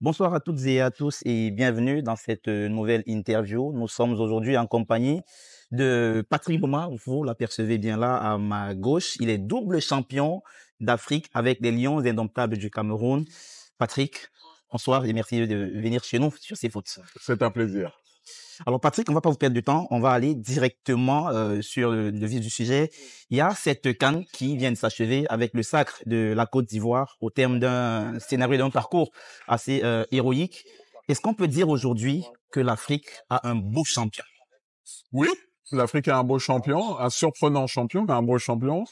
Bonsoir à toutes et à tous et bienvenue dans cette nouvelle interview. Nous sommes aujourd'hui en compagnie de Patrick Boma. Vous l'apercevez bien là à ma gauche. Il est double champion d'Afrique avec les Lions indomptables du Cameroun. Patrick, bonsoir et merci de venir chez nous sur ces foot. C'est un plaisir. Alors Patrick, on va pas vous perdre du temps, on va aller directement sur le vif du sujet. Il y a cette CAN qui vient de s'achever avec le sacre de la Côte d'Ivoire au terme d'un scénario, d'un parcours assez héroïque. Est-ce qu'on peut dire aujourd'hui que l'Afrique a un beau champion? Oui, l'Afrique a un beau champion, un surprenant champion, mais un beau champion.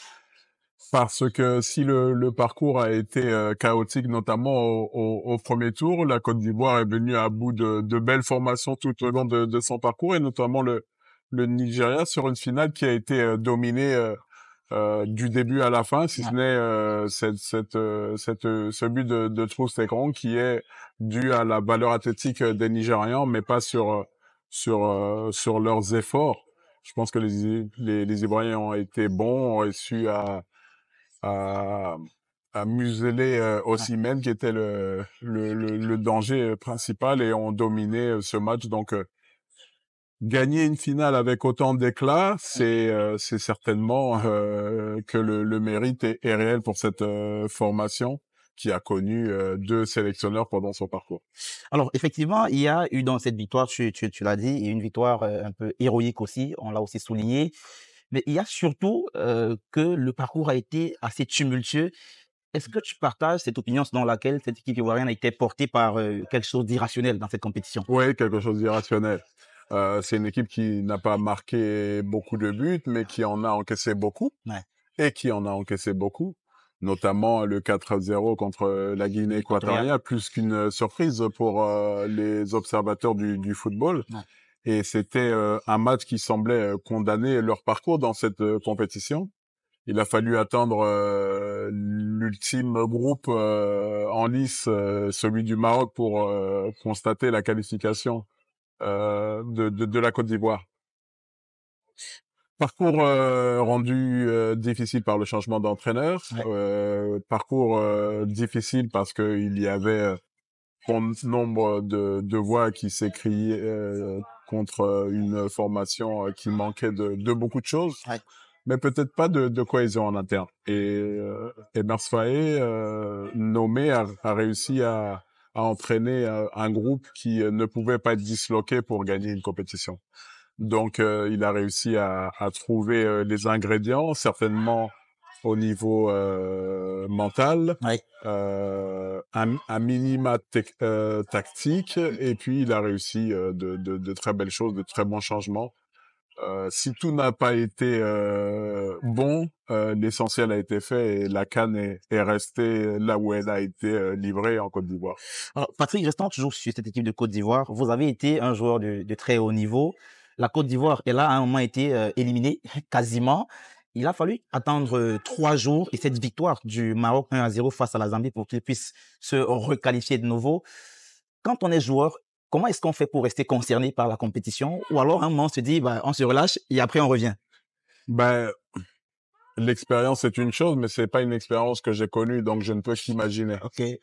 Parce que si le parcours a été chaotique, notamment au premier tour, la Côte d'Ivoire est venue à bout de belles formations tout au long de son parcours, et notamment le Nigeria sur une finale qui a été dominée du début à la fin, si ce n'est ce but de Troostekong qui est dû à la valeur athlétique des Nigérians, mais pas sur leurs efforts. Je pense que les Ivoiriens ont été bons, ont réussi à, à museler Osimhen, qui était le danger principal, et ont dominé ce match. Donc, gagner une finale avec autant d'éclat, c'est certainement que le mérite est réel pour cette formation qui a connu deux sélectionneurs pendant son parcours. Alors effectivement, il y a eu dans cette victoire, tu l'as dit, une victoire un peu héroïque aussi, on l'a aussi souligné. Mais il y a surtout que le parcours a été assez tumultueux. Est-ce que tu partages cette opinion selon laquelle cette équipe ivoirienne a été portée par quelque chose d'irrationnel dans cette compétition? Oui, quelque chose d'irrationnel. C'est une équipe qui n'a pas marqué beaucoup de buts, mais qui en a encaissé beaucoup, Ouais, et qui en a encaissé beaucoup, notamment le 4-0 contre la Guinée équatorial. équatoriale, plus qu'une surprise pour les observateurs du football. Ouais. Et c'était un match qui semblait condamner leur parcours dans cette compétition. Il a fallu attendre l'ultime groupe en lice, celui du Maroc, pour constater la qualification de la Côte d'Ivoire. Parcours rendu difficile par le changement d'entraîneur. Ouais. Parcours difficile parce que il y avait bon nombre de voix qui s'écriaient contre une formation qui manquait de beaucoup de choses, Ouais. mais peut-être pas de cohésion en interne. Et Mers Faé, nommé, a réussi à entraîner un groupe qui ne pouvait pas être disloqué pour gagner une compétition. Donc, il a réussi à trouver les ingrédients, certainement au niveau mental, Ouais. un minima tactique, et puis il a réussi de très belles choses, de très bons changements. Si tout n'a pas été bon, l'essentiel a été fait, et la CAN est restée là où elle a été livrée, en Côte d'Ivoire. Alors, Patrick, restant toujours sur cette équipe de Côte d'Ivoire, vous avez été un joueur de très haut niveau. La Côte d'Ivoire, elle a à un moment été éliminée quasiment. Il a fallu attendre 3 jours et cette victoire du Maroc 1-0 face à la Zambie pour qu'il puisse se requalifier de nouveau. Quand on est joueur, comment est-ce qu'on fait pour rester concerné par la compétition? Ou alors, à un moment, on se dit, bah, on se relâche et après, on revient. Ben, l'expérience est une chose, mais c'est pas une expérience que j'ai connue, donc je ne peux qu'imaginer. OK. Ouais.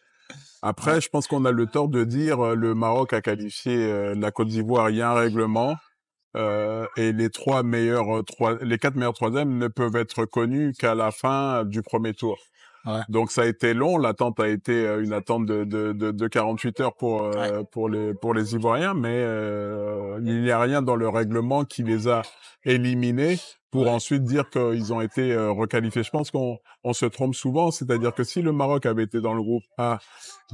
Après, je pense qu'on a le tort de dire le Maroc a qualifié la Côte d'Ivoire. Il y a un règlement, et les quatre meilleurs troisièmes ne peuvent être connus qu'à la fin du premier tour. Ouais. Donc ça a été long. L'attente a été une attente de 48 heures Ouais. pour les Ivoiriens, mais il n'y a rien dans le règlement qui les a éliminés pour ensuite dire qu'ils ont été requalifiés. Je pense qu'on se trompe souvent, c'est-à-dire que si le Maroc avait été dans le groupe A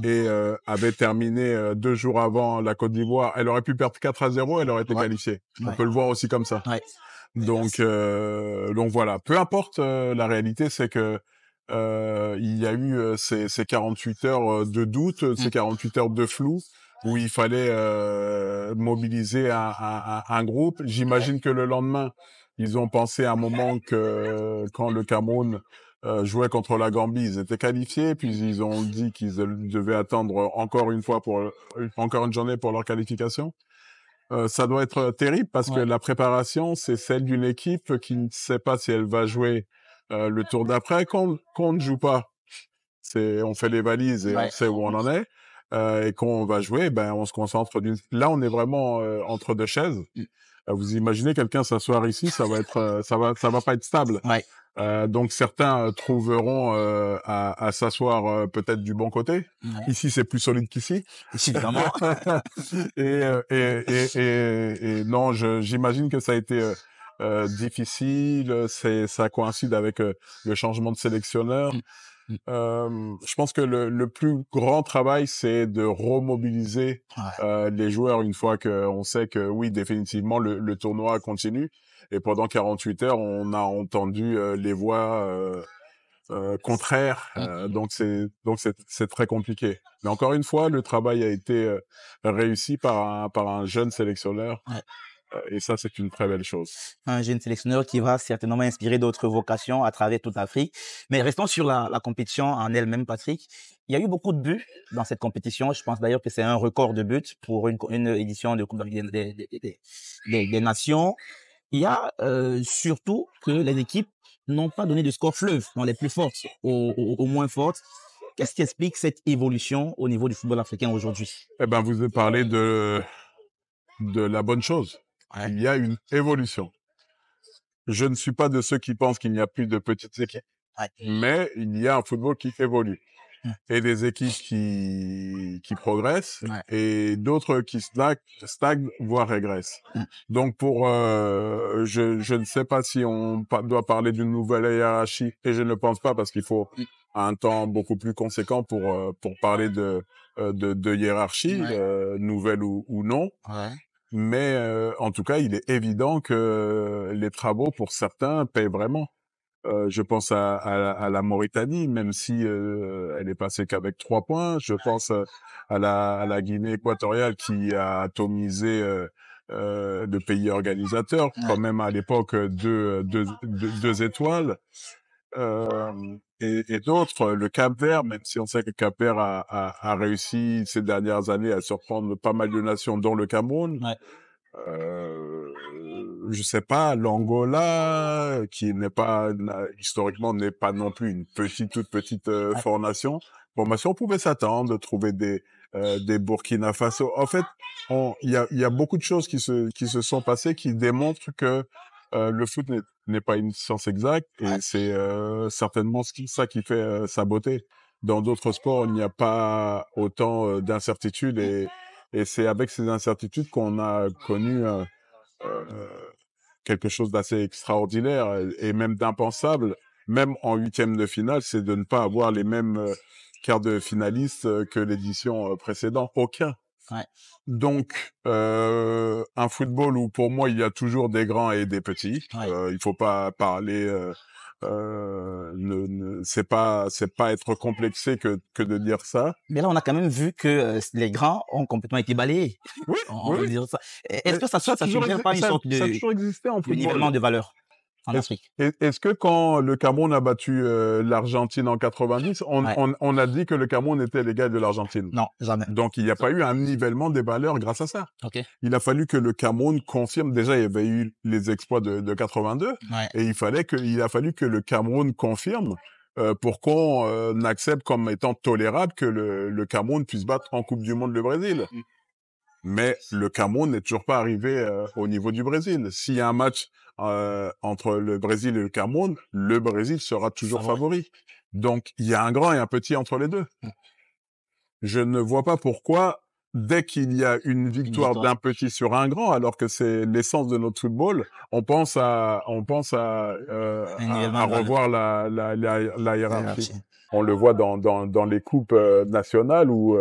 et avait terminé 2 jours avant la Côte d'Ivoire, elle aurait pu perdre 4-0, elle aurait été Ouais. qualifiée. On Ouais. peut le voir aussi comme ça. Ouais. Donc voilà. Peu importe, la réalité, c'est que il y a eu ces 48 heures de doute, Mm. ces 48 heures de flou, où il fallait mobiliser un groupe. J'imagine que le lendemain, ils ont pensé à un moment que quand le Cameroun jouait contre la Gambie, ils étaient qualifiés, puis ils ont dit qu'ils devaient attendre encore une journée pour leur qualification. Ça doit être terrible parce que Ouais. la préparation, c'est celle d'une équipe qui ne sait pas si elle va jouer le tour d'après. Quand on ne joue pas, on fait les valises et on Ouais. sait où on en est. et qu'on va jouer, ben on se concentre là on est vraiment entre deux chaises. Vous imaginez quelqu'un s'asseoir ici, ça va être ça va pas être stable. Ouais. Donc certains trouveront à s'asseoir peut-être du bon côté. Ouais. Ici c'est plus solide qu'ici. Évidemment. Et non, j'imagine que ça a été difficile. Ça coïncide avec le changement de sélectionneur. Mmh. Mmh. Je pense que le plus grand travail, c'est de remobiliser Ouais. les joueurs une fois qu'on sait que oui, définitivement, le tournoi continue. Et pendant 48 heures, on a entendu les voix contraires. Mmh. Donc c'est très compliqué. Mais encore une fois, le travail a été réussi par un jeune sélectionneur. Ouais. Et ça, c'est une très belle chose. Un jeune sélectionneur qui va certainement inspirer d'autres vocations à travers toute l'Afrique. Mais restons sur la compétition en elle-même, Patrick. Il y a eu beaucoup de buts dans cette compétition. Je pense d'ailleurs que c'est un record de buts pour une édition de Coupe d'Afrique des Nations. Il y a surtout que les équipes n'ont pas donné de score fleuve, dans les plus fortes aux moins fortes. Qu'est-ce qui explique cette évolution au niveau du football africain aujourd'hui? Eh ben, vous avez parlé de la bonne chose. Ouais. Il y a une évolution. Je ne suis pas de ceux qui pensent qu'il n'y a plus de petites équipes, Ouais. mais il y a un football qui évolue. Mmh. Et des équipes qui progressent Ouais. et d'autres qui stagnent, voire régressent. Mmh. Donc je ne sais pas si on doit parler d'une nouvelle hiérarchie, et je ne le pense pas parce qu'il faut Mmh. un temps beaucoup plus conséquent pour parler de hiérarchie, Ouais. nouvelle ou non. Ouais. Mais en tout cas, il est évident que les travaux, pour certains, paient vraiment. Je pense à la Mauritanie, même si elle est passée qu'avec 3 points. Je pense à la Guinée équatoriale qui a atomisé le pays organisateur, quand Ouais. même à l'époque deux étoiles. Et d'autres, le Cap-Vert, même si on sait que le Cap-Vert a réussi ces dernières années à surprendre pas mal de nations, dont le Cameroun. Ouais. Je sais pas, l'Angola, qui n'est pas historiquement n'est pas non plus une toute petite Ouais. formation. On pouvait s'attendre de trouver des Burkina Faso. En fait, il y a beaucoup de choses qui se sont passées qui démontrent que le foot n'est pas une science exacte, et Ouais. c'est certainement ça qui fait sa beauté. Dans d'autres sports, il n'y a pas autant d'incertitudes, et c'est avec ces incertitudes qu'on a connu euh, quelque chose d'assez extraordinaire et même d'impensable, même en huitième de finale, c'est de ne pas avoir les mêmes quarts de finalistes que l'édition précédente. Aucun. Ouais. Donc, un football où pour moi il y a toujours des grands et des petits. Ouais. Il faut pas parler. C'est pas être complexé que de dire ça. Mais là, on a quand même vu que les grands ont complètement été balayés. Oui, On oui, peut oui. dire ça. Est-ce Mais que ça suggère pas une sorte ça a toujours existé en de nivellement football. de valeur en Est-ce Afrique? est-ce que quand le Cameroun a battu l'Argentine en 90, Ouais. on a dit que le Cameroun était l'égal de l'Argentine? Non, jamais. Donc il n'y a pas eu un nivellement des valeurs grâce à ça. OK. Il a fallu que le Cameroun confirme. Déjà, il y avait eu les exploits de 82, Ouais. et il a fallu que le Cameroun confirme pour qu'on accepte comme étant tolérable que le Cameroun puisse battre en Coupe du Monde le Brésil. Mmh. Mais le Cameroun n'est toujours pas arrivé au niveau du Brésil. S'il y a un match entre le Brésil et le Brésil sera toujours Favori. favori. Donc, il y a un grand et un petit entre les deux. Mmh. Je ne vois pas pourquoi, dès qu'il y a une Une victoire victoire. d'un petit sur un grand, alors que c'est l'essence de notre football, on pense à Un nivellement à de valeur. revoir la La hiérarchie. hiérarchie. On le voit dans les coupes nationales où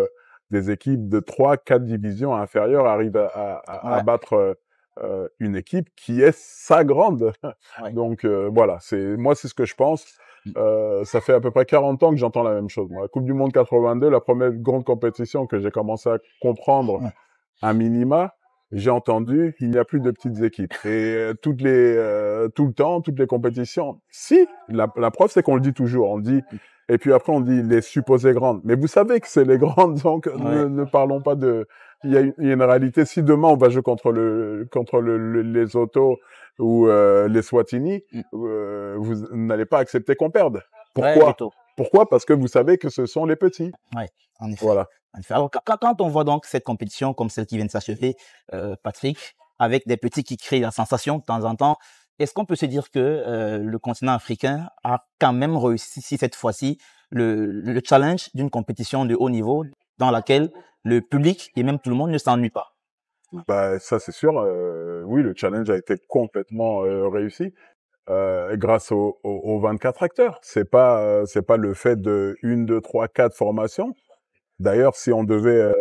des équipes de 3, 4 divisions inférieures arrivent à Ouais. battre une équipe qui est sa grande. Ouais. Donc voilà, c'est ce que je pense. Ça fait à peu près 40 ans que j'entends la même chose. Moi, la Coupe du Monde 82, la première grande compétition que j'ai commencé à comprendre Ouais. un minima, j'ai entendu il n'y a plus de petites équipes. Et tout le temps, toutes les compétitions. Si, la preuve c'est qu'on le dit toujours. On dit, et puis après on dit les supposées grandes. Mais vous savez que c'est les grandes, donc Ouais. ne parlons pas de. Il y a une réalité. Si demain on va jouer contre les Autos ou les Swatini, Mmh. vous n'allez pas accepter qu'on perde. Ouais, du Pourquoi? tout. Pourquoi? Parce que vous savez que ce sont les petits. Ouais, en effet. Voilà. En effet. Alors, quand on voit donc cette compétition comme celle qui vient de s'achever, Patrick, avec des petits qui créent la sensation de temps en temps, est-ce qu'on peut se dire que le continent africain a quand même réussi cette fois-ci le challenge d'une compétition de haut niveau dans laquelle le public et même tout le monde ne s'ennuie pas? Bah, ça, c'est sûr. Oui, le challenge a été complètement réussi grâce aux 24 acteurs. C'est pas le fait de une, deux, trois, quatre formations. D'ailleurs, si on devait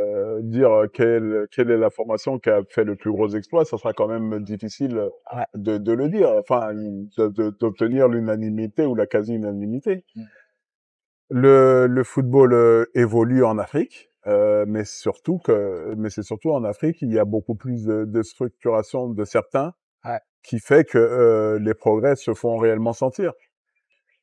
dire quelle est la formation qui a fait le plus gros exploit, ça sera quand même difficile Ouais. de le dire, enfin, d'obtenir l'unanimité ou la quasi-unanimité. Le football évolue en Afrique, mais c'est surtout en Afrique, il y a beaucoup plus de structuration de certains, Ouais. qui fait que les progrès se font réellement sentir.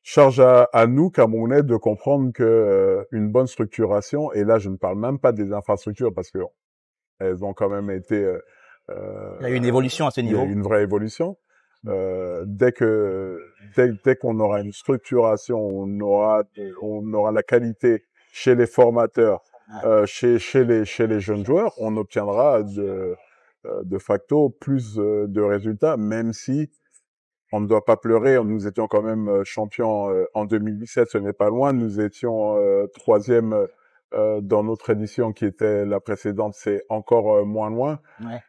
Charge à nous, Camerounais, de comprendre que une bonne structuration, et là je ne parle même pas des infrastructures parce que elles ont quand même été, Il y a eu une évolution à ce il y a eu niveau. une vraie évolution. Dès qu'on aura une structuration, on aura la qualité chez les formateurs, chez les jeunes joueurs, on obtiendra de facto plus de résultats, même si on ne doit pas pleurer. Nous étions quand même champions en 2017, ce n'est pas loin. Nous étions troisième dans notre édition qui était la précédente, c'est encore moins loin. Ouais.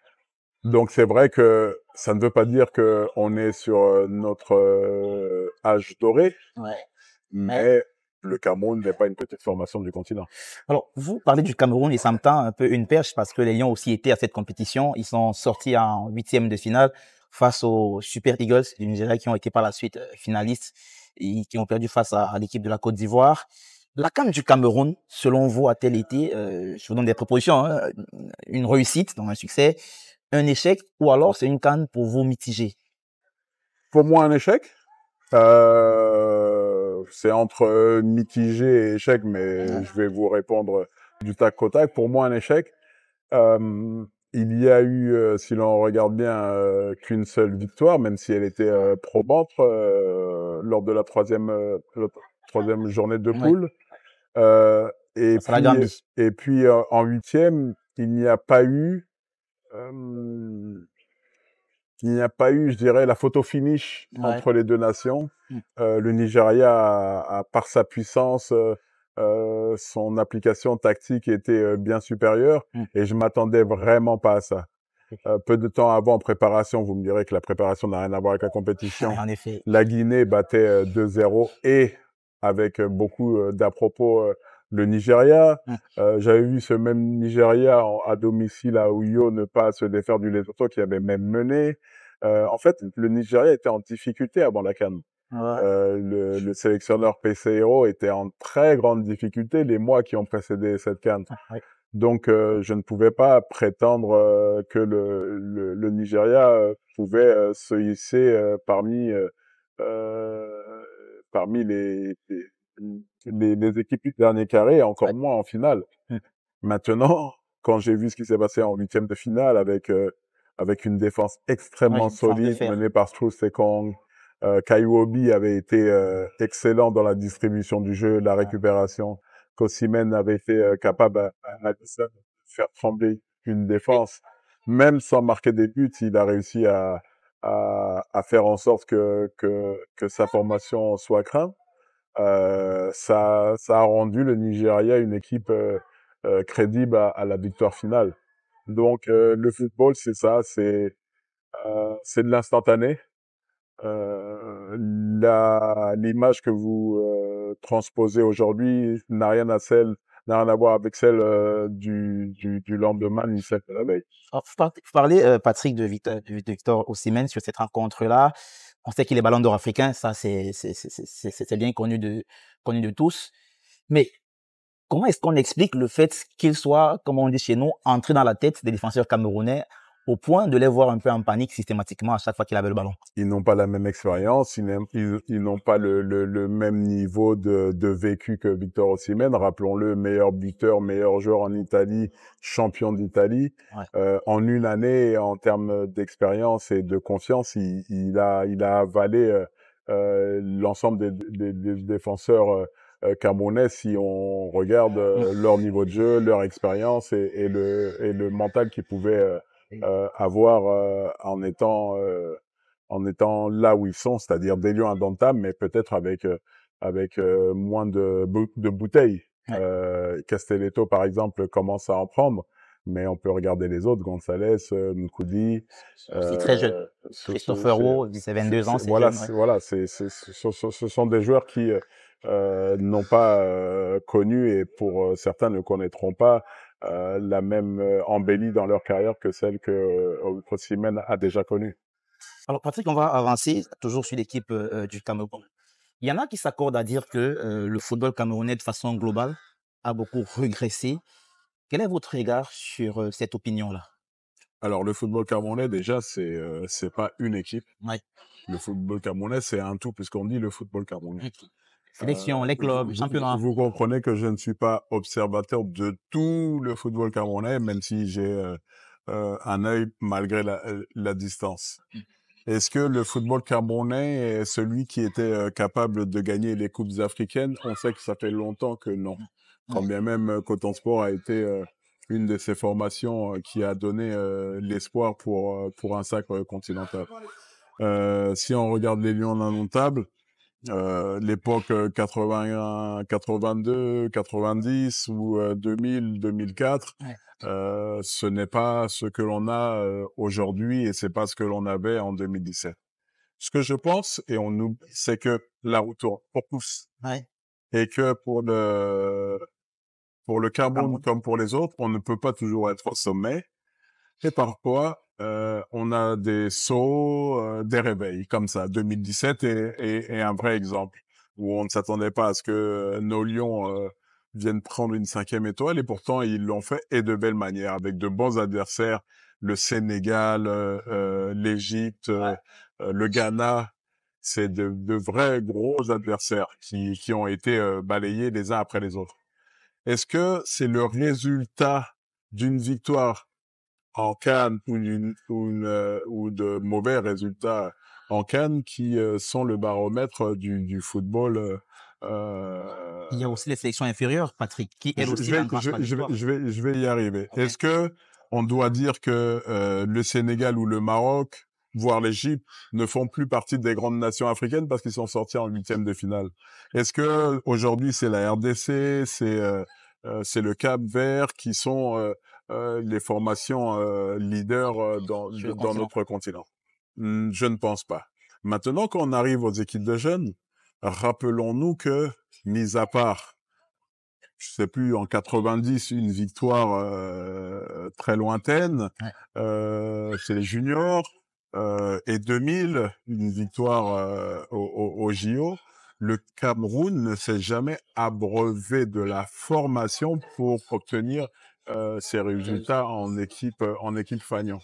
Donc c'est vrai que ça ne veut pas dire que on est sur notre âge doré, Ouais. mais le Cameroun n'est pas une petite formation du continent. Alors, vous parlez du Cameroun et ça me tend un peu une perche parce que les Lions aussi étaient à cette compétition. Ils sont sortis en huitième de finale face aux Super Eagles du Nigeria qui ont été par la suite finalistes et qui ont perdu face à l'équipe de la Côte d'Ivoire. La CAN du Cameroun, selon vous, a-t-elle été, je vous donne des propositions, hein, une réussite, donc un succès, un échec, ou alors c'est une CAN pour vous mitigée? Pour moi, un échec. C'est entre mitigé et échec, mais je vais vous répondre du tac au tac. Pour moi, un échec. Il y a eu, si l'on regarde bien, qu'une seule victoire, même si elle était probante lors de la troisième journée de Ouais, poule. Euh, et c'est la puis, Gambie. en huitième, euh, il n'y a pas eu, je dirais, la photo finish Ouais. entre les deux nations. Mm. Le Nigeria, par sa puissance, son application tactique était bien supérieure, Mm. et je m'attendais vraiment pas à ça. Peu de temps avant, en préparation, vous me direz que la préparation n'a rien à voir avec la compétition. En effet. La Guinée battait 2-0 et avec beaucoup d'à propos le Nigeria. Mm. J'avais vu ce même Nigeria à domicile à Uyo ne pas se défaire du Lesotho qui avait même mené. En fait, le Nigeria était en difficulté avant la CAN. Ouais. Le sélectionneur PCO était en très grande difficulté les mois qui ont précédé cette CAN. Ouais. Donc, je ne pouvais pas prétendre que le Nigeria pouvait se hisser parmi les équipes du dernier carré, et encore Ouais. moins en finale. Mm. Maintenant, quand j'ai vu ce qui s'est passé en huitième de finale avec une défense Ouais, extrêmement une force de solide fer. menée par Strauss Ekong, Kaiwobi avait été excellent dans la distribution du jeu, la récupération. Osimhen avait été capable à lui seul de faire trembler une Oui. défense. Même sans marquer des buts, il a réussi à faire en sorte que sa formation soit crainte. Ça a rendu le Nigeria une équipe crédible à la victoire finale. Donc le football, c'est ça, c'est de l'instantané. L'image que vous transposez aujourd'hui n'a rien à voir avec celle du lendemain ni celle de la veille. Alors, vous parlez, Patrick, de Victor Osimhen sur cette rencontre-là. On sait qu'il est ballon d'or africain, ça c'est bien connu de tous. Mais comment est-ce qu'on explique le fait qu'il soit, comme on dit chez nous, entré dans la tête des défenseurs camerounais au point de les voir un peu en panique systématiquement à chaque fois qu'il avait le ballon? Ils n'ont pas la même expérience, ils n'ont pas le même niveau de vécu que Victor Osimhen. Rappelons-le, meilleur buteur, meilleur joueur en Italie, champion d'Italie. Ouais. En une année, en termes d'expérience et de confiance, il a avalé l'ensemble des défenseurs camerounais si on regarde leur niveau de jeu, leur expérience et le mental qu'ils pouvaient avoir en étant là où ils sont, c'est-à-dire des lions indomptables, mais peut-être avec moins de bouteilles. Ouais. Castelletto, par exemple, commence à en prendre, mais on peut regarder les autres, Gonzalez, Moukoudi. C'est très jeune. Christopher Rowe, c'est 22 ans, c'est Voilà, jeune, ouais. ce sont des joueurs qui n'ont pas connu et pour certains ne connaîtront pas la même embellie dans leur carrière que celle que Osimhen a déjà connue. Alors, Patrick, on va avancer toujours sur l'équipe du Cameroun. Il y en a qui s'accordent à dire que le football camerounais, de façon globale, a beaucoup régressé. Quel est votre regard sur cette opinion-là? Alors le football camerounais déjà c'est pas une équipe. Ouais. Le football camerounais c'est un tout puisqu'on dit le football camerounais. Ok. Sélection, les clubs, championnat. Vous comprenez que je ne suis pas observateur de tout le football camerounais, même si j'ai un œil malgré la distance. Est-ce que le football camerounais est celui qui était capable de gagner les coupes africaines? On sait que ça fait longtemps que non. Quand bien même Coton Sport a été une de ces formations qui a donné l'espoir pour un sacre continental. Si on regarde les Lions indomptables, l'époque 81, 82, 90 ou 2000, 2004, Ouais. ce n'est pas ce que l'on a aujourd'hui et c'est pas ce que l'on avait en 2017. Ce que je pense, et on oublie, c'est que la route tourne pour tous Ouais. et que pour le Cameroun Cameroun. comme pour les autres, on ne peut pas toujours être au sommet. Et parfois, on a des sauts, des réveils, comme ça. 2017 est un vrai exemple, où on ne s'attendait pas à ce que nos Lions viennent prendre une 5e étoile, et pourtant, ils l'ont fait, et de belle manière, avec de bons adversaires, le Sénégal, l'Égypte, le Ghana. C'est de vrais gros adversaires qui ont été balayés les uns après les autres. Est-ce que c'est le résultat d'une victoire en CAN ou de mauvais résultats en CAN qui sont le baromètre du football Il y a aussi les sélections inférieures, Patrick, qui elles aussi n'engrangent pas de victoire. je vais y arriver. Ok. Est-ce que on doit dire que le Sénégal ou le Maroc, voire l'Égypte, ne font plus partie des grandes nations africaines parce qu'ils sont sortis en 8e de finale? Est-ce que aujourd'hui c'est la RDC, c'est le Cap-Vert qui sont les formations leaders Sur le dans continent. notre continent? Je ne pense pas. Maintenant, quand on arrive aux équipes de jeunes, rappelons-nous que, mis à part, je sais plus, en 90, une victoire très lointaine, Ouais. chez les juniors, et 2000, une victoire au JO, le Cameroun ne s'est jamais abreuvé de la formation pour obtenir ces résultats en équipe fanion.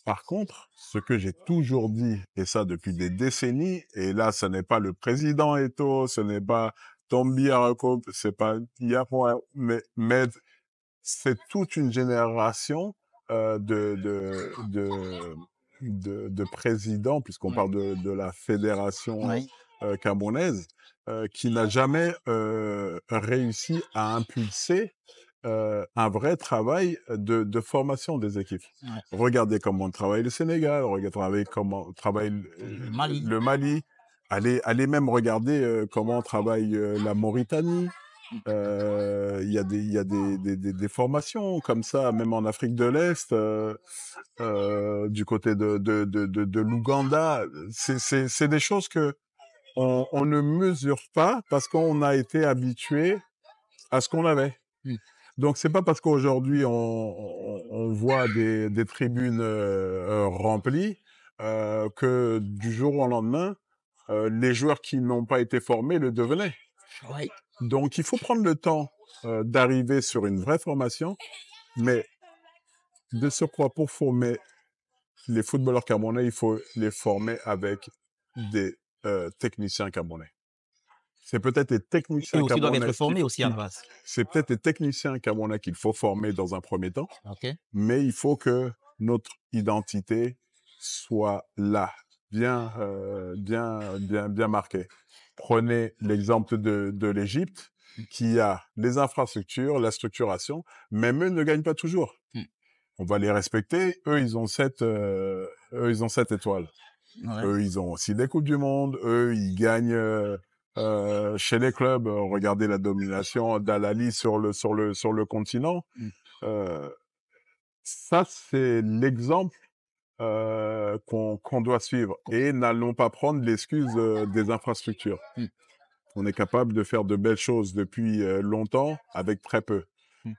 Par contre, ce que j'ai toujours dit, et ça depuis des décennies, et là, ce n'est pas le président Eto'o, ce n'est pas Tombi Arako, c'est pas Yahya, mais c'est toute une génération de présidents, puisqu'on Ouais. parle de la fédération Ouais. camerounaise, qui n'a jamais réussi à impulser un vrai travail de formation des équipes. Ouais. Regardez comment travaille le Sénégal, regardez comment travaille Le Mali. le Mali, allez même regarder comment travaille la Mauritanie. Il y a des formations comme ça, même en Afrique de l'Est, du côté de l'Ouganda. C'est des choses que on ne mesure pas parce qu'on a été habitué à ce qu'on avait. Mm. Donc c'est pas parce qu'aujourd'hui on voit des tribunes remplies que du jour au lendemain les joueurs qui n'ont pas été formés le devenaient. Ouais. Donc il faut prendre le temps d'arriver sur une vraie formation, mais de surcroît pour former les footballeurs camerounais, il faut les former avec des techniciens camerounais. C'est peut-être les Eux techniciens aussi doivent être camerounais formés aussi à la base. c'est peut-être les techniciens camerounais qu'il faut former dans un premier temps, Ok. mais il faut que notre identité soit là, bien marquée. Prenez l'exemple de l'Égypte, Mmh. qui a les infrastructures, la structuration, même eux ne gagnent pas toujours. Mmh. On va les respecter. Eux, ils ont 7 étoiles. Ouais. Eux, ils ont aussi des coupes du monde. Eux, ils gagnent chez les clubs. Regardez la domination d'Al-Ahly sur le continent. Mmh. Euh, Ça, c'est l'exemple qu'on doit suivre. Et n'allons pas prendre l'excuse des infrastructures. Mmh. On est capable de faire de belles choses depuis longtemps avec très peu. Mmh.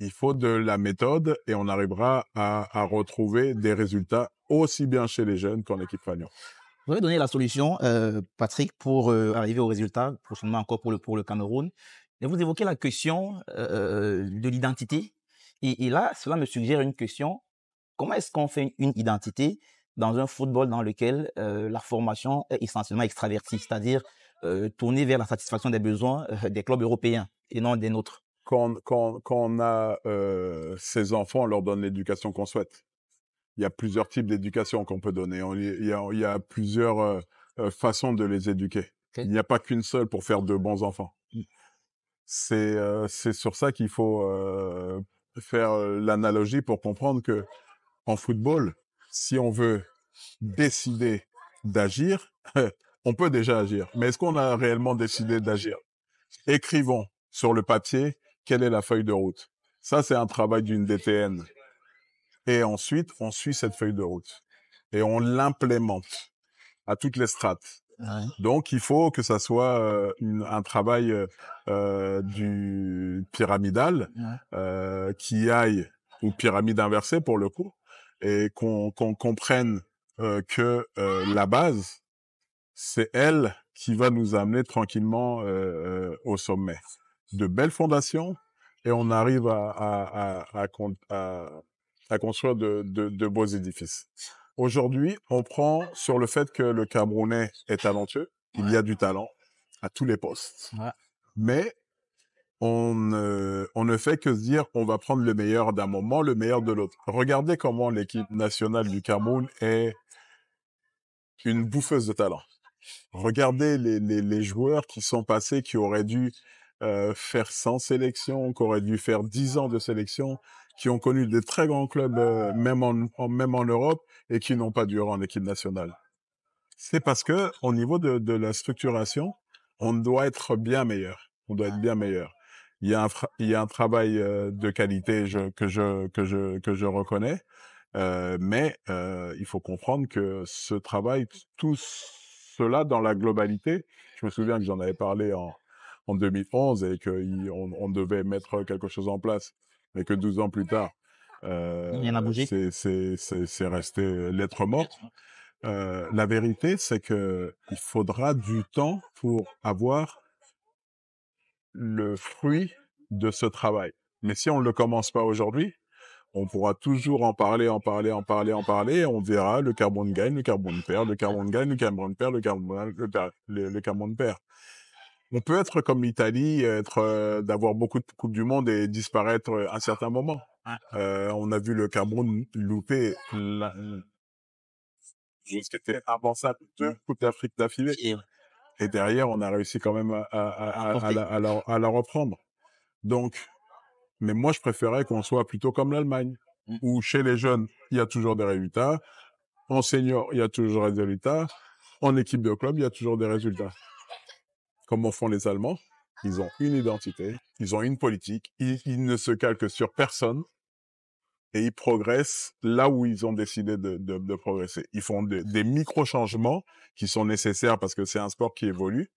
Il faut de la méthode et on arrivera à retrouver des résultats aussi bien chez les jeunes qu'en équipe Fagnon. Vous avez donné la solution, Patrick, pour arriver au résultat, prochainement encore pour le Cameroun. Et vous évoquez la question de l'identité. Et là, cela me suggère une question. Comment est-ce qu'on fait une identité dans un football dans lequel la formation est essentiellement extravertie, c'est-à-dire tournée vers la satisfaction des besoins des clubs européens et non des nôtres? Quand on a ces enfants, on leur donne l'éducation qu'on souhaite. Il y a plusieurs types d'éducation qu'on peut donner. Il y a plusieurs façons de les éduquer. Ok. Il n'y a pas qu'une seule pour faire de bons enfants. Mm. C'est sur ça qu'il faut faire l'analogie pour comprendre que en football, si on veut décider d'agir, on peut déjà agir. Mais est-ce qu'on a réellement décidé d'agir? Écrivons sur le papier quelle est la feuille de route. Ça, c'est un travail d'une DTN. Et ensuite, on suit cette feuille de route et on l'implémente à toutes les strates. Ouais. Donc, il faut que ça soit un travail du pyramidal Ouais. qui aille, ou pyramide inversée pour le coup, et qu'on comprenne que la base, c'est elle qui va nous amener tranquillement au sommet. De belles fondations, et on arrive à construire de beaux édifices. Aujourd'hui, on prend sur le fait que le Camerounais est talentueux. Il y a du talent à tous les postes. Ouais. Mais on ne fait que se dire on va prendre le meilleur d'un moment, le meilleur de l'autre. Regardez comment l'équipe nationale du Cameroun est une bouffeuse de talent. Regardez les joueurs qui sont passés, qui auraient dû faire 100 sélections, qui auraient dû faire 10 ans de sélection, qui ont connu des très grands clubs, même en Europe, et qui n'ont pas duré en équipe nationale. C'est parce que au niveau de la structuration, on doit être bien meilleur. On doit être bien meilleur. Il y a un travail de qualité que je reconnais, mais il faut comprendre que ce travail, tout cela dans la globalité, je me souviens que j'en avais parlé en 2011 et on devait mettre quelque chose en place, mais que 12 ans plus tard, Rien n'a bougé. c'est resté lettre morte. La vérité, c'est que il faudra du temps pour avoir le fruit de ce travail. Mais si on ne le commence pas aujourd'hui, on pourra toujours en parler, en parler, en parler, en parler, et on verra le Cameroun gagne, le Cameroun perd, le Cameroun gagne, le Cameroun perd, le Cameroun perd. On peut être comme l'Italie, d'avoir beaucoup de coupes du monde et disparaître à un certain moment. Ouais. On a vu le Cameroun louper ce qui était impensable, 2 coupes d'Afrique d'affilée. Et Et derrière, on a réussi quand même emporter. à la reprendre. Donc, mais moi, je préférais qu'on soit plutôt comme l'Allemagne, Mm. où chez les jeunes, il y a toujours des résultats. En senior, il y a toujours des résultats. En équipe de club, il y a toujours des résultats. Comment font les Allemands? Ils ont une identité, ils ont une politique, ils ne se calquent sur personne et ils progressent là où ils ont décidé de progresser. Ils font des micro-changements qui sont nécessaires parce que c'est un sport qui évolue,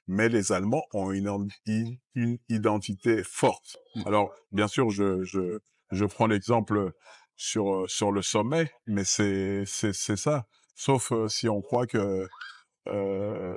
mais les Allemands ont une identité forte. Alors, bien sûr, je prends l'exemple sur le sommet, mais c'est ça. Sauf si on croit que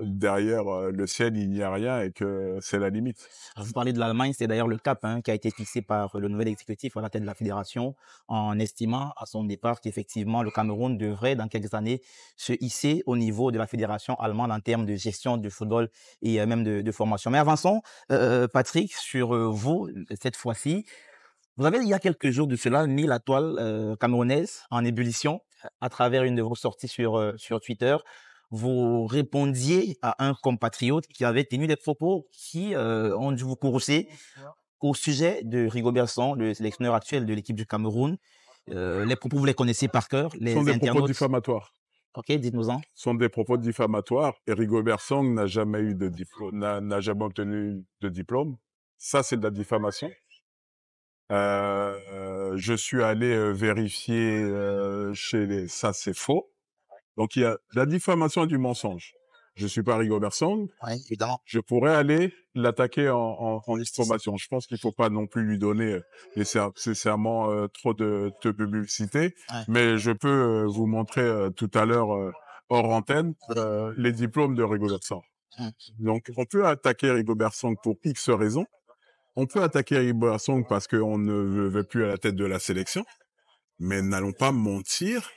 derrière le ciel, il n'y a rien et que c'est la limite. Vous parlez de l'Allemagne, c'est d'ailleurs le cap qui a été fixé par le nouvel exécutif à la tête de la fédération en estimant à son départ qu'effectivement le Cameroun devrait dans quelques années se hisser au niveau de la fédération allemande en termes de gestion du football et même de formation. Mais avançons, Patrick, sur vous, cette fois-ci. Vous avez, il y a quelques jours de cela, mis la toile camerounaise en ébullition à travers une de vos sorties sur Twitter vous répondiez à un compatriote qui avait tenu des propos qui ont dû vous courroucer au sujet de Rigobert Song, le sélectionneur actuel de l'équipe du Cameroun. Les propos, vous les connaissez par cœur, Ce sont les des propos internautes. diffamatoires. Ok, dites-nous-en. Sont des propos diffamatoires et Rigobert Song n'a jamais eu de diplôme, n'a jamais obtenu de diplôme. Ça, c'est de la diffamation. Je suis allé vérifier ça c'est faux. Donc il y a de la diffamation et du mensonge. Je suis pas Rigobert Song. Oui, évidemment. Je pourrais aller l'attaquer en Justice. diffamation. Je pense qu'il faut pas non plus lui donner nécessairement trop de publicité, Ouais. mais je peux vous montrer tout à l'heure hors antenne les diplômes de Rigobert Song. Mm. Donc on peut attaquer Rigobert Song pour X raisons. On peut attaquer Rigobert Song parce qu'on ne veut plus à la tête de la sélection, mais n'allons pas mentir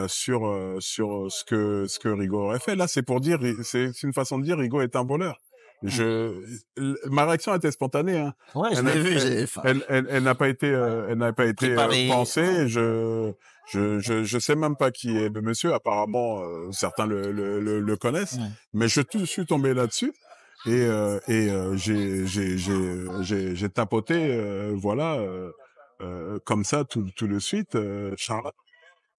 sur ce que Rigo aurait fait. Là, c'est pour dire, c'est une façon de dire Rigo est un voleur. Ma réaction était spontanée. Hein. Ouais, je l'ai vu. Elle n'a pas été, Préparé. pensée. Je sais même pas qui est le monsieur. Apparemment, certains le connaissent, Ouais. mais je suis tombé là-dessus. J'ai tapoté, voilà, comme ça tout de suite, Charles.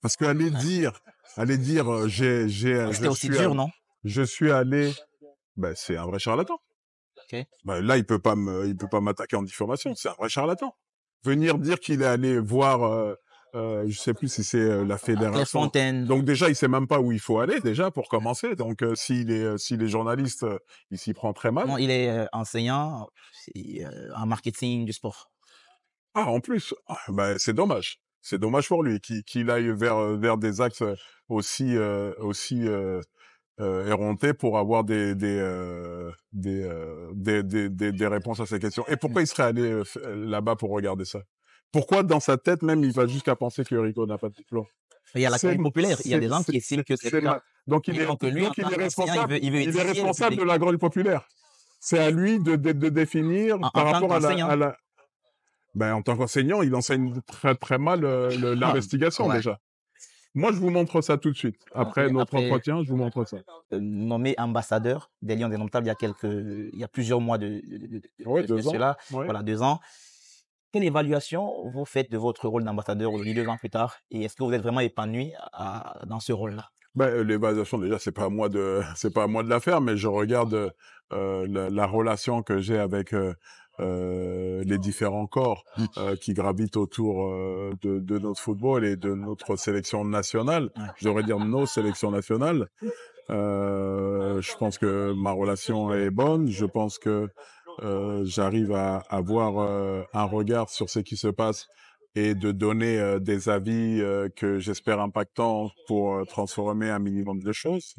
Parce qu'aller dire, C'était aussi dur, non? je suis allé, ben c'est un vrai charlatan. Ok. Ben là, il peut pas m'attaquer en diffamation. C'est un vrai charlatan. Venir dire qu'il est allé voir, je sais plus si c'est la fédération. Fontaine. Donc déjà, il sait même pas où il faut aller déjà pour commencer. Donc s'il est journaliste, il s'y prend très mal. Non, il est enseignant en marketing du sport. Ah, en plus, ben c'est dommage. C'est dommage pour lui qu'il aille vers des axes aussi errontés pour avoir des réponses à ces questions. Et pourquoi il serait allé là-bas pour regarder ça? Pourquoi dans sa tête même il va jusqu'à penser que Rico n'a pas de diplôme? Il y a la C'est Cour populaire. Il y a des gens qui estiment que c'est le cas. Donc il Et donc lui, en tant qu'enseignant, responsable. il veut Il est édifier le responsable public. de la grande populaire. C'est à lui de définir En par tant rapport qu'enseignant. à la. Ben en tant qu'enseignant, il enseigne très très mal l'investigation Ouais. déjà. Moi, je vous montre ça tout de suite. Après notre entretien, je vous montre ça. Nommé ambassadeur des Lions Indomptables il y a plusieurs mois de Ouais, 2 ans. cela, Ouais. voilà, 2 ans. Quelle évaluation vous faites de votre rôle d'ambassadeur aujourd'hui 2 ans plus tard? Et est-ce que vous êtes vraiment épanoui dans ce rôle-là? Ben, l'évaluation déjà, c'est pas à moi de la faire, mais je regarde la relation que j'ai avec les différents corps qui gravitent autour de notre football et de notre sélection nationale. Ouais. Je devrais dire nos sélections nationales. Je pense que ma relation est bonne. Je pense que j'arrive à avoir un regard sur ce qui se passe et de donner des avis que j'espère impactants pour transformer un minimum de choses.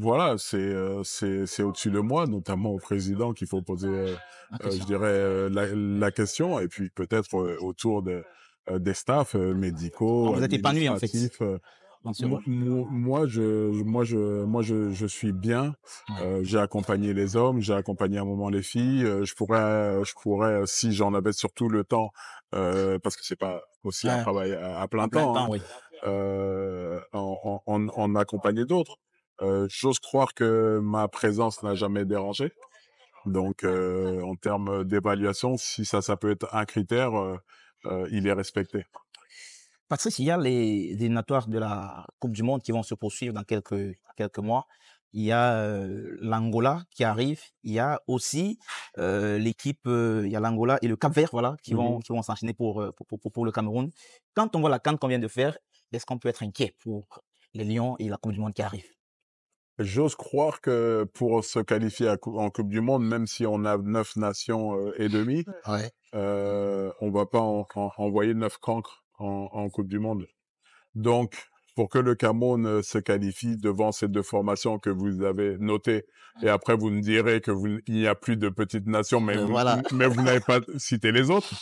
Voilà, c'est au-dessus de moi, notamment au président, qu'il faut poser, je dirais, la question, et puis peut-être autour des staffs médicaux, Donc vous êtes épanoui en fait administratifs. dans ce rôle? Je suis bien. Ouais. J'ai accompagné les hommes, j'ai accompagné à un moment les filles. Je pourrais, si j'en avais surtout le temps, parce que c'est pas aussi un Ouais. travail à plein En plein temps, temps, hein, oui. en accompagner d'autres. J'ose croire que ma présence n'a jamais dérangé. Donc, en termes d'évaluation, si ça peut être un critère, il est respecté. Patrice, il y a les éliminatoires de la Coupe du Monde qui vont se poursuivre dans quelques mois. Il y a l'Angola qui arrive. Il y a aussi l'équipe, il y a l'Angola et le Cap-Vert, voilà, qui vont s'enchaîner pour le Cameroun. Quand on voit la CAN qu'on vient de faire, est-ce qu'on peut être inquiet pour les Lions et la Coupe du Monde qui arrive? J'ose croire que pour se qualifier en Coupe du Monde, même si on a 9 nations et demie, Ouais. on va pas envoyer 9 cancres en Coupe du Monde. Donc, pour que le Cameroun se qualifie devant ces 2 formations que vous avez notées, et après vous me direz que il n'y a plus de petites nations, mais Voilà. vous n'avez pas cité les autres.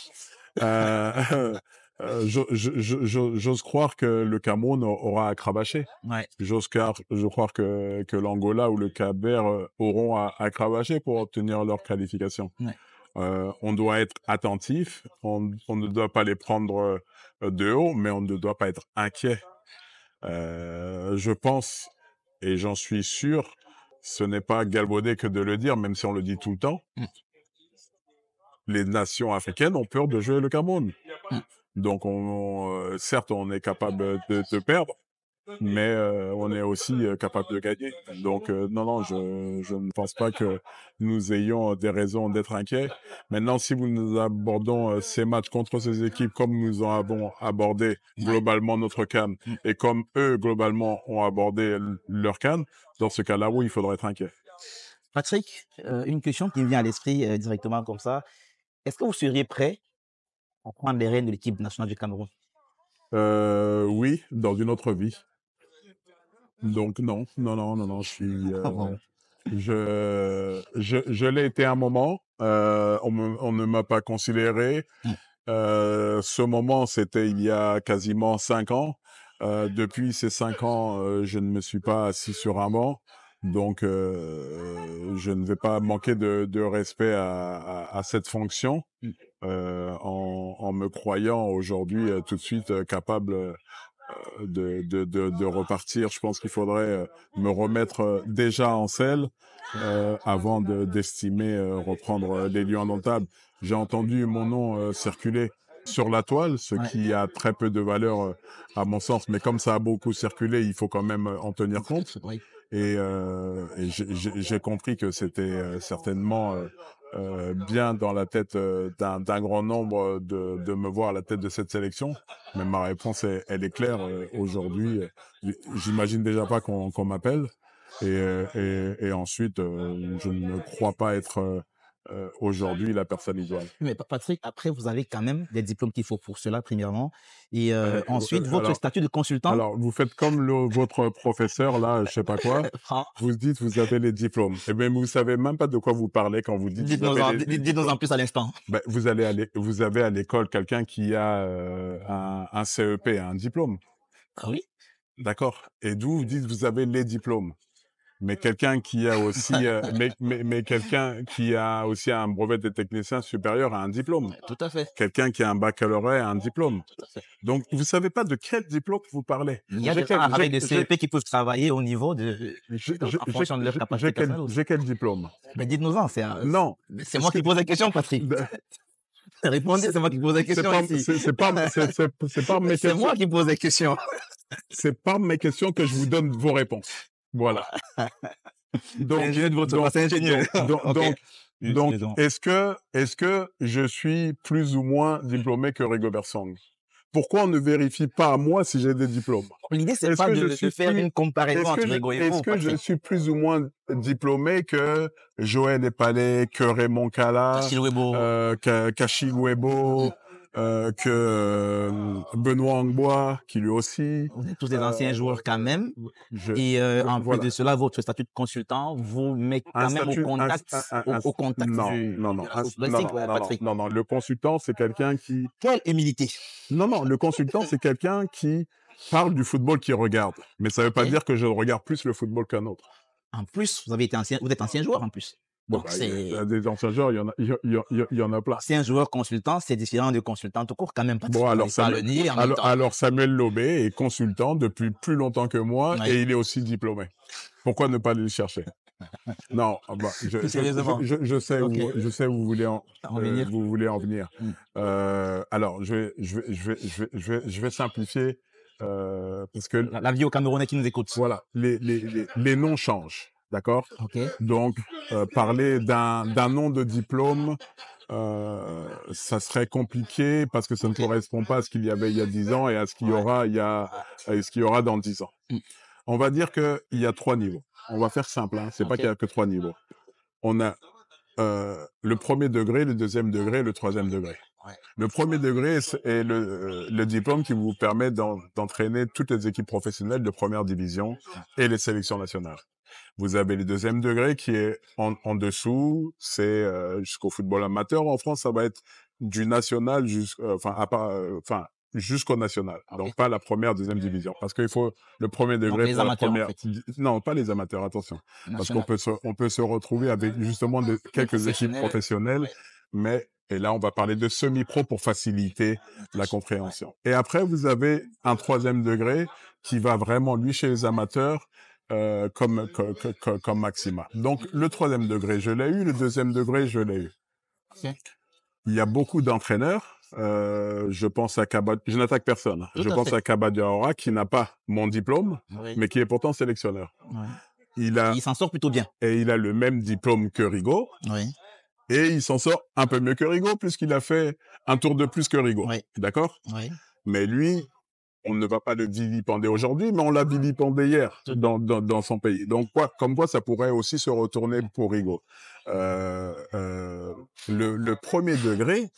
J'ose croire que le Cameroun aura à cravacher. Ouais. Je crois que l'Angola ou le Cap-Vert auront à cravacher pour obtenir leur qualification. Ouais. On doit être attentif, on ne doit pas les prendre de haut, mais on ne doit pas être inquiet. Je pense, et j'en suis sûr, ce n'est pas galvaudé que de le dire, même si on le dit tout le temps, Mmh, les nations africaines ont peur de jouer le Cameroun. mmh. Donc, certes, on est capable de perdre, mais on est aussi capable de gagner. Donc, non, non, je ne pense pas que nous ayons des raisons d'être inquiets. Maintenant, si nous abordons ces matchs contre ces équipes comme nous en avons abordé Ouais, globalement notre CAN mmh. et comme eux, globalement, ont abordé leur CAN, dans ce cas-là, oui, il faudra être inquiet. Patrick, une question qui me vient à l'esprit, directement comme ça. Est-ce que vous seriez prêt à prendre les rênes de l'équipe nationale du Cameroun? Oui, dans une autre vie. Donc non, non, non, non, non, Wow. je l'ai été un moment. On ne m'a pas considéré. Mmh, Ce moment, c'était il y a quasiment 5 ans. Depuis ces 5 ans, je ne me suis pas assis sur un banc. Donc, je ne vais pas manquer de respect à cette fonction mmh. en me croyant aujourd'hui tout de suite capable de repartir. Je pense qu'il faudrait me remettre déjà en selle avant d'estimer reprendre les lieux indomptables. J'ai entendu mon nom circuler sur la toile, ce Ouais, qui a très peu de valeur à mon sens, mais comme ça a beaucoup circulé, il faut quand même en tenir compte. oui. Et j'ai compris que c'était certainement bien dans la tête d'un grand nombre de me voir à la tête de cette sélection. Mais ma réponse, elle est claire. Aujourd'hui, j'imagine déjà pas qu'on m'appelle. Et ensuite, je ne crois pas être aujourd'hui la personne idoine. Mais Patrick, après, vous avez quand même des diplômes qu'il faut pour cela, premièrement. Et ensuite, votre Alors, statut de consultant, Alors, vous faites comme votre professeur, là, je sais pas quoi. Fran- Vous dites, vous avez les diplômes. Eh bien, vous savez même pas de quoi vous parlez quand vous dites, vous avez les dites-nous en diplômes. plus à l'instant. Ben, vous avez à l'école quelqu'un qui a un CEP, un diplôme. Ah oui? D'accord. Et d'où vous dites, vous avez les diplômes. Mais quelqu'un qui a aussi, mais quelqu'un qui a aussi un brevet de technicien supérieur a un diplôme. Tout à fait, Quelqu'un qui a un baccalauréat a un diplôme. tout à fait. Donc, vous savez pas de quel diplôme vous parlez. Il y a des gens avec des CEP qui peuvent travailler au niveau en fonction de leur capacité personnelle aussi. J'ai quel diplôme? Mais dites-nous-en, Non. c'est moi qui pose la question, Patrick. Répondez, c'est moi qui pose la C'est question pas, ici. c'est pas mes C'est moi questions. qui pose la question. C'est pas mes questions que je vous donne vos réponses. Voilà. C'est Donc, ingénieur de votre part, donc, c'est ingénieur. Ok. donc, Excusez-moi. est-ce que je suis plus ou moins diplômé que Rigobert Song? Pourquoi on ne vérifie pas à moi si j'ai des diplômes? L'idée, c'est Est-ce pas que je de suis faire plus, une comparaison entre Hugo et est-ce vous, que je Patrick. suis plus ou moins diplômé que Joël Epalé, que Raymond Kala, Achille Webo, qu'Achille Webo, que Benoît Angbois, qui lui aussi, vous êtes tous des anciens joueurs quand même. je, Et en plus de voilà. cela, votre statut de consultant vous met quand même au contact Non, non, de non, la course footballistique, ouais, Patrick. non, non. Le consultant, c'est quelqu'un qui, Quelle humilité. non, non, le consultant, c'est quelqu'un qui parle du football qu'il regarde. Mais ça veut pas Ok. dire que je regarde plus le football qu'un autre. En plus, vous êtes ancien joueur en plus. Bon, Donc bah, c'est des anciens joueurs, il y en a plein. ancien joueur consultant, c'est différent de consultant tout court quand même, Bon, Patrick. On n'arrive pas à le nier en même temps. alors Samuel Lobé est consultant depuis plus longtemps que moi Oui, et il est aussi diplômé. Pourquoi ne pas aller le chercher? Non, ah bah, plus sérieusement. Ok, je sais où on va venir. vous voulez en venir. Hmm. Alors, je vais simplifier parce que La vie au Camerounais qui nous écoute. voilà, les noms changent, d'accord? Ok. Donc, parler d'un nom de diplôme, ça serait compliqué parce que ça ne Ok. correspond pas à ce qu'il y avait il y a 10 ans et à ce qu'il y Ouais. aura à ce qu'il y aura dans 10 ans. Hmm. On va dire qu'il y a 3 niveaux. On va faire simple, hein. C'est pas qu'il y Ok. a que 3 niveaux. On a le premier degré, le deuxième degré, le troisième degré. Ouais. Le premier degré est le diplôme qui vous permet d'entraîner toutes les équipes professionnelles de première division et les sélections nationales. Vous avez le deuxième degré qui est en dessous, c'est jusqu'au football amateur. En France, ça va être du national jusqu'au national. Ok. Donc pas la première, deuxième division. Parce qu'il faut le premier Donc degré les pour la amateurs en première. fait. Non, pas les amateurs, attention. Parce qu'on National. on peut se retrouver avec justement quelques équipes Professionnels. professionnelles Ouais. mais et là, on va parler de semi-pro pour faciliter la compréhension. Et après, vous avez un troisième degré qui va vraiment, lui, chez les amateurs, comme Maxima. Donc, le troisième degré, je l'ai eu. Le deuxième degré, je l'ai eu. Ok. Il y a beaucoup d'entraîneurs. Je pense à Kaba, je n'attaque personne. Tout Je à pense fait. à Kaba Diawara qui n'a pas mon diplôme, Oui. mais qui est pourtant sélectionneur. Ouais. Il a, Il s'en sort plutôt bien. et il a le même diplôme que Rigaud. Oui. Et il s'en sort un peu mieux que Rigaud puisqu'il a fait un tour de plus que Rigaud. Oui. D'accord? Oui. Mais lui, on ne va pas le vilipender aujourd'hui, mais on l'a vilipendé hier dans son pays. Donc comme quoi ça pourrait aussi se retourner pour Rigaud. Le premier degré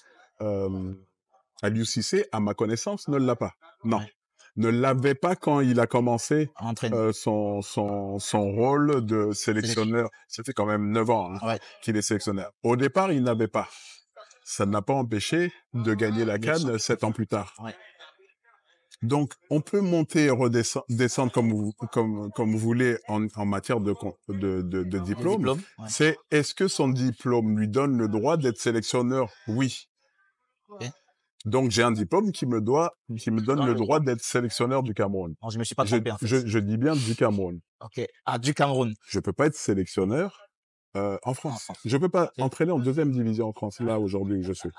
à l'UCC, à ma connaissance, ne l'a pas. Non, Ouais. ne l'avait pas quand il a commencé Entraîne. son rôle de sélectionneur. Ça fait quand même 9 ans Ouais. qu'il est sélectionneur. Au départ, il n'avait pas. Ça n'a pas empêché de gagner la CAN 7 ans plus tard. Ouais. Donc, on peut monter et descendre comme vous voulez en matière de Le diplôme. diplôme. Ouais. C'est, est-ce que son diplôme lui donne le droit d'être sélectionneur? Oui. Ok. Donc, j'ai un diplôme qui me donne le droit d'être sélectionneur du Cameroun. Non, je me suis pas trompé en fait. Je dis bien du Cameroun. Ok. Ah, du Cameroun. Je peux pas être sélectionneur en En France. France. Je peux pas Ok. entraîner en deuxième division en France, là, aujourd'hui, où je suis.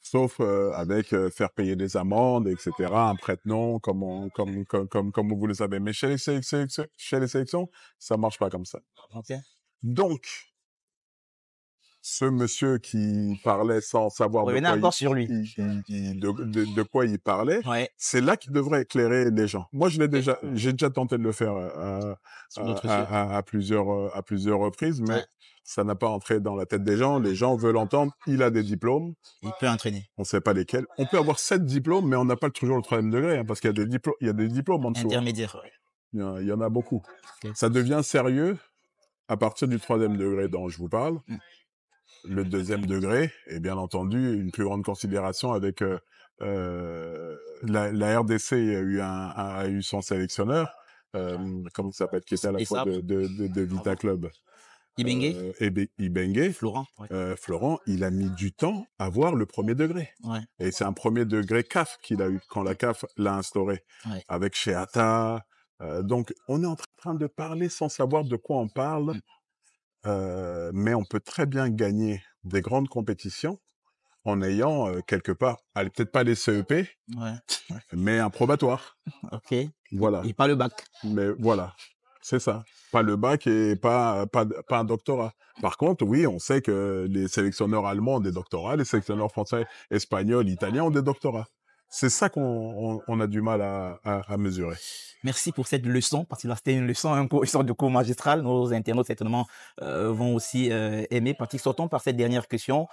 Sauf avec faire payer des amendes, etc., un prête-nom, comme vous le savez. Mais chez les sélections, ça marche pas comme ça. Ok. Donc, ce monsieur qui parlait sans savoir de Revenez quoi encore sur lui. de quoi il parlait, Ouais. c'est là qu'il devrait éclairer les gens. Moi, j'ai déjà tenté de le faire Sur d'autres cieux. à plusieurs reprises, mais Ouais. ça n'a pas entré dans la tête des gens. Les gens veulent entendre. Il a des diplômes. Il peut entraîner. On ne sait pas lesquels. On peut avoir 7 diplômes, mais on n'a pas toujours le troisième degré, hein, parce qu'il y a des diplômes en dessous. Intermédiaire. Ouais. Il y en a beaucoup. Ok. Ça devient sérieux à partir du troisième degré dont je vous parle. Mm. Le deuxième degré, et bien entendu, une plus grande considération avec la RDC a eu son sélectionneur, comment il s'appelle, qui était à la Et fois ça, de Vita Club, Ibenge. Ibengue. Florent. Ouais. Florent, il a mis du temps à voir le premier degré. Ouais. Et c'est un premier degré CAF qu'il a eu quand la CAF l'a instauré, Ouais. avec Sheata. Donc, on est en train de parler sans savoir de quoi on parle, mais on peut très bien gagner des grandes compétitions en ayant quelque part, allez, peut-être pas les CEP, Ouais. mais un probatoire. Ok. Voilà. Et pas le bac. Mais voilà, c'est ça. Pas le bac et pas un doctorat. Par contre, oui, on sait que les sélectionneurs allemands ont des doctorats, les sélectionneurs français, espagnols, italiens ont des doctorats. C'est ça qu'on a du mal à mesurer. Merci pour cette leçon, parce que là, c'était une leçon, une sorte de cours magistral. Nos internautes, certainement, vont aussi aimer. Patrick, sortons par cette dernière question.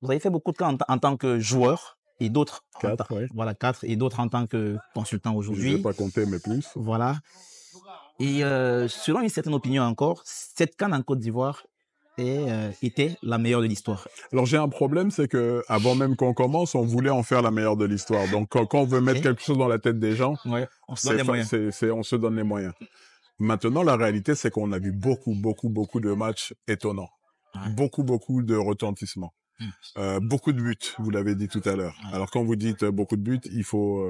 Vous avez fait beaucoup de cas en tant que joueur et d'autres, 4, oui. voilà, 4, et d'autres en tant que consultant Je aujourd'hui. vais pas compter, mais plus. Voilà. Et selon une certaine opinion encore, cette CAN en Côte d'Ivoire était la meilleure de l'histoire. Alors j'ai un problème, c'est que avant même qu'on commence, on voulait en faire la meilleure de l'histoire. Donc quand on veut mettre Ok. quelque chose dans la tête des gens, Ouais, on se donne les moyens. on se donne les moyens. Maintenant, la réalité, c'est qu'on a vu beaucoup de matchs étonnants. Ouais. Beaucoup de retentissements. Beaucoup de buts, vous l'avez dit tout à l'heure. Ouais. Alors quand vous dites beaucoup de buts, il faut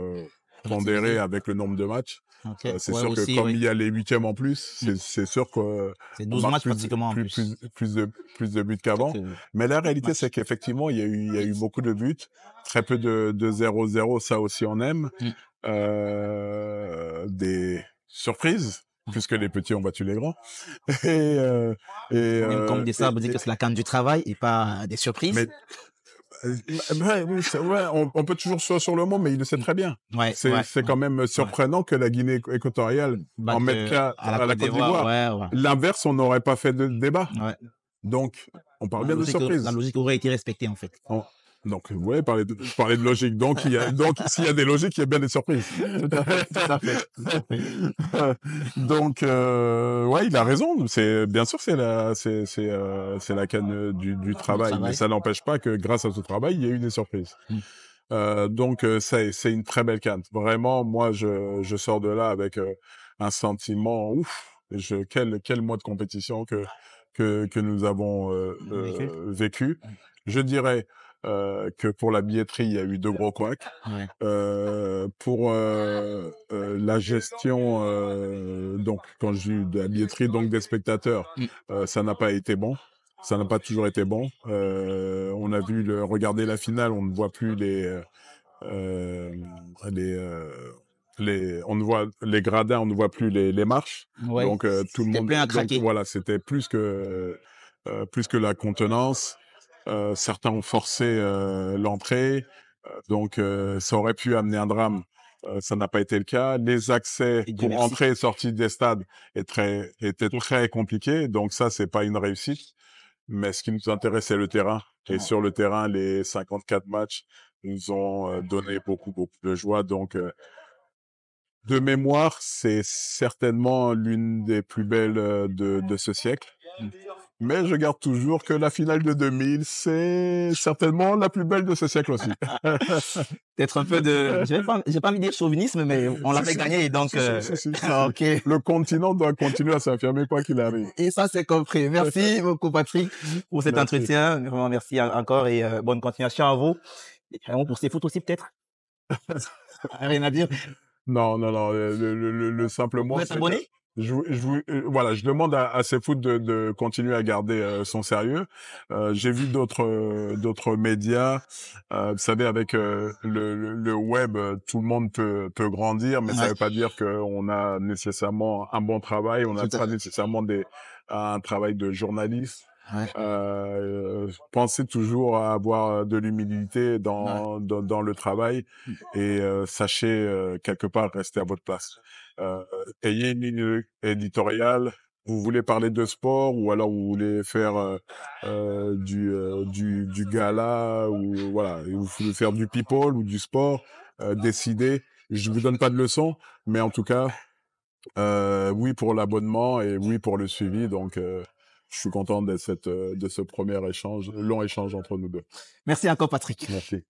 pondérer avec le nombre de matchs. Ok. C'est Ouais, sûr aussi, que comme oui. il y a les huitièmes en plus, c'est sûr que C'est on 12 marque matchs pratiquement en plus. plus de buts qu'avant. Mais la réalité, c'est qu'effectivement, il y a eu beaucoup de buts, très peu de 0-0, ça aussi on aime. Des surprises, puisque les petits ont battu les grands. Même comme des sabres dit que c'est la CAN du travail et pas des surprises. Mais oui, c'est vrai, on peut toujours sur le mot, mais il le sait très bien. Ouais, C'est quand même surprenant que la Guinée équatoriale en mette qu'à à la Côte d'Ivoire. Ouais. L'inverse, on n'aurait pas fait de débat. Ouais. Donc, on parle bien de surprise. La logique aurait été respectée, en fait. Donc, vous voyez, parler de logique. Donc, s'il y a des logiques, il y a bien des surprises. Tout à fait. Donc, ouais, il a raison. Bien sûr, c'est la CAN du travail, mais ça n'empêche pas que grâce à ce travail, il y a eu des surprises. Donc, c'est une très belle CAN. Vraiment, moi, je sors de là avec un sentiment, ouf, quel mois de compétition que nous avons vécu. Je dirais que pour la billetterie, il y a eu de gros couacs. Ouais. Pour la gestion, donc quand j'ai eu de la billetterie, donc des spectateurs, Mmh. ça n'a pas été bon. Ça n'a pas toujours été bon. On a vu regarder la finale, on ne voit plus euh, les, euh, on ne voit les gradins, on ne voit plus les marches. Ouais, Donc tout le c'était monde, plein à donc craquer. voilà, c'était plus que la contenance. Certains ont forcé l'entrée, donc ça aurait pu amener un drame. Ça n'a pas été le cas. Les accès Et Dieu pour merci. entrer et sortir des stades étaient très compliqués. Donc ça, c'est pas une réussite. Mais ce qui nous intéresse, c'est le terrain. Et Ouais. sur le terrain, les 54 matchs nous ont donné beaucoup de joie. Donc, de mémoire, c'est certainement l'une des plus belles de ce siècle. Mmh. Mais je garde toujours que la finale de 2000, c'est certainement la plus belle de ce siècle aussi. Peut-être un peu de, j'ai pas envie de dire chauvinisme, mais on Si, l'avait si, gagné, donc si. OK. Le continent doit continuer à s'affirmer quoi qu'il arrive. Et ça, c'est compris. Merci beaucoup, Patrick, pour cet Merci. entretien. Vraiment, merci encore et bonne continuation à vous. Et vraiment pour ces foot aussi, peut-être? Rien à dire? Non, non, non. Le Vous simplement, pouvez c'est t'abonner? voilà, je demande à ces foot de continuer à garder son sérieux. J'ai vu d'autres médias. Vous savez, avec le web, tout le monde peut grandir, mais ça Ouais, veut pas dire qu'on a nécessairement un bon travail. On n'a tout à pas fait. nécessairement un travail de journaliste. Ouais, Pensez toujours à avoir de l'humilité ouais. dans le travail Mmh. et sachez quelque part rester à votre place. Ayez une ligne éditoriale. Vous voulez parler de sport ou alors vous voulez faire du gala ou voilà, vous voulez faire du people ou du sport, décidez. Je vous donne pas de leçons, mais en tout cas, oui pour l'abonnement et oui pour le suivi. Donc, je suis content de ce premier échange, long échange entre nous deux. Merci encore, Patrick. Merci.